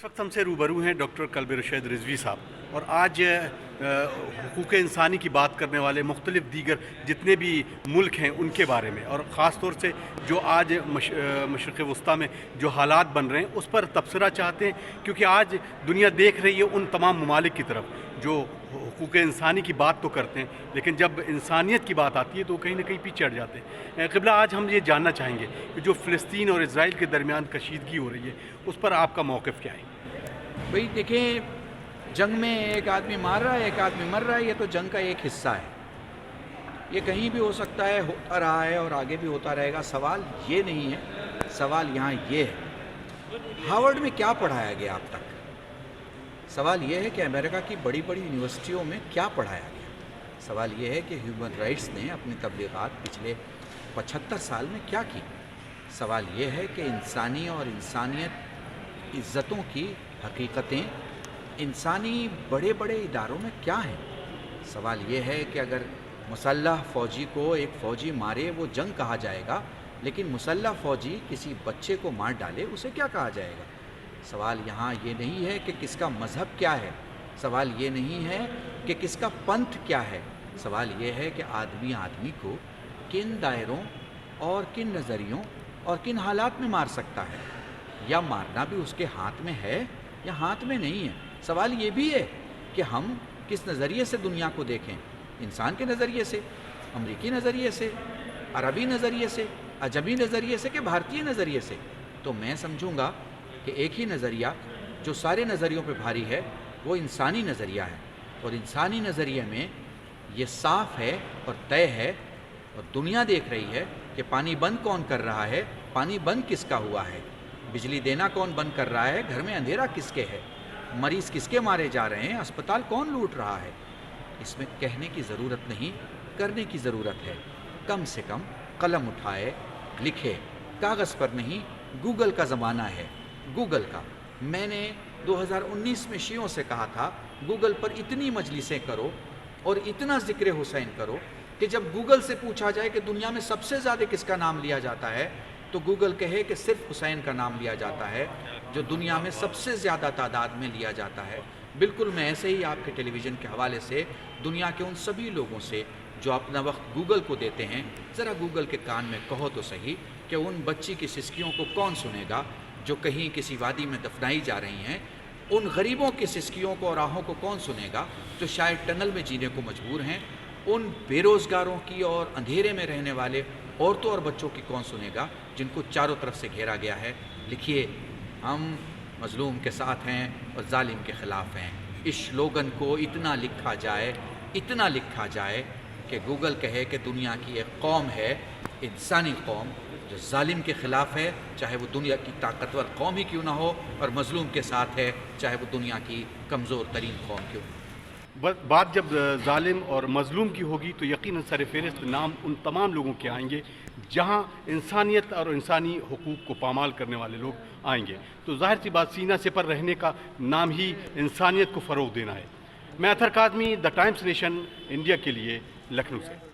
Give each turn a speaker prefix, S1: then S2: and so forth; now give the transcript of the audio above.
S1: इस वक्त हमसे रूबरू हैं डॉक्टर कल्ब रशीद रिजवी साहब और आज हुकूक़ इंसानी की बात करने वाले मुख्तलिफ दीगर जितने भी मुल्क हैं उनके बारे में और ख़ास तौर से जो आज मशरिक़ वस्ती में जो हालात बन रहे हैं उस पर तबसरा चाहते हैं, क्योंकि आज दुनिया देख रही है उन तमाम ममालिक की तरफ जो हुकूक़ इंसानी की बात तो करते हैं लेकिन जब इंसानियत की बात आती है तो कहीं ना कहीं पीछे हट जाते हैं। क़िबला, आज हम ये जानना चाहेंगे कि जो फ़लस्तीन और इज़राइल के दरमियान कशीदगी हो रही है उस पर आपका मौक़िफ़ क्या है?
S2: भाई देखें, जंग में एक आदमी मार रहा है, एक आदमी मर रहा है, ये तो जंग का एक हिस्सा है। ये कहीं भी हो सकता है, होता रहा है और आगे भी होता रहेगा। सवाल ये नहीं है, सवाल यहाँ ये है हार्वर्ड में क्या पढ़ाया गया अब तक। सवाल ये है कि अमेरिका की बड़ी बड़ी यूनिवर्सिटियों में क्या पढ़ाया गया। सवाल ये है कि ह्यूमन राइट्स ने अपनी तबलीगात पिछले 75 साल में क्या की। सवाल ये है कि इंसानी और इंसानियत इज़्ज़तों की हकीकतें इंसानी बड़े बड़े इदारों में क्या हैं। सवाल ये है कि अगर मुसल्लह फ़ौजी को एक फ़ौजी मारे वो जंग कहा जाएगा, लेकिन मुसल्लह फ़ौजी किसी बच्चे को मार डाले उसे क्या कहा जाएगा। सवाल यहाँ ये नहीं है कि किसका मज़हब क्या है, सवाल ये नहीं है कि किसका पंथ क्या है। सवाल ये है कि आदमी आदमी को किन दायरों और किन नज़रियों और किन हालात में मार सकता है, या मारना भी उसके हाथ में है या हाथ में नहीं है। सवाल ये भी है कि हम किस नज़रिए से दुनिया को देखें, इंसान के नज़रिए से, अमरीकी नज़रिए से, अरबी नज़रिए से, अजमी नज़रिए से कि भारतीय नज़रिए से। तो मैं समझूंगा कि एक ही नज़रिया जो सारे नज़रियों पे भारी है वो इंसानी नज़रिया है, और इंसानी नज़रिए में ये साफ़ है और तय है और दुनिया देख रही है कि पानी बंद कौन कर रहा है, पानी बंद किसका हुआ है, बिजली देना कौन बंद कर रहा है, घर में अंधेरा किसके है, मरीज़ किसके मारे जा रहे हैं, अस्पताल कौन लूट रहा है। इसमें कहने की ज़रूरत नहीं, करने की ज़रूरत है। कम से कम कलम उठाए, लिखे, कागज़ पर नहीं। गूगल का ज़माना है, गूगल का। मैंने 2019 में शियों से कहा था गूगल पर इतनी मजलिसें करो और इतना ज़िक्र हुसैन करो कि जब गूगल से पूछा जाए कि दुनिया में सबसे ज़्यादा किसका नाम लिया जाता है तो गूगल कहे कि सिर्फ हुसैन का नाम लिया जाता है, जो दुनिया में सबसे ज़्यादा तादाद में लिया जाता है। बिल्कुल मैं ऐसे ही आपके टेलीविज़न के हवाले से दुनिया के उन सभी लोगों से जो अपना वक्त गूगल को देते हैं, ज़रा गूगल के कान में कहो तो सही कि उन बच्ची की सिसकियों को कौन सुनेगा जो कहीं किसी वादी में दफनाई जा रही हैं, उन गरीबों की सिसकियों को और आहों को कौन सुनेगा जो शायद टनल में जीने को मजबूर हैं, उन बेरोज़गारों की और अंधेरे में रहने वाले औरतों और बच्चों की कौन सुनेगा जिनको चारों तरफ से घेरा गया है। लिखिए, हम मज़लूम के साथ हैं और जालिम के ख़िलाफ़ हैं। इस स्लोगन को इतना लिखा जाए, इतना लिखा जाए कि गूगल कहे कि दुनिया की एक कौम है, इंसानी कौम, जो जालिम के ख़िलाफ़ है, चाहे वो दुनिया की ताकतवर कौम ही क्यों ना हो, और मज़लूम के साथ है, चाहे वो दुनिया की कमज़ोर तरीन कौम क्यों।
S1: बात जब जालिम और मज़लूम की होगी तो यकीनन सरफ़हरिस्त नाम उन तमाम लोगों के आएंगे जहां इंसानियत और इंसानी हुकूक़ को पामाल करने वाले लोग आएंगे। तो ज़ाहिर सी बात, सीना सिपर रहने का नाम ही इंसानियत को फ़रोग़ देना है। मैं Athar Kazmi, the times nation India के लिए, लखनऊ से।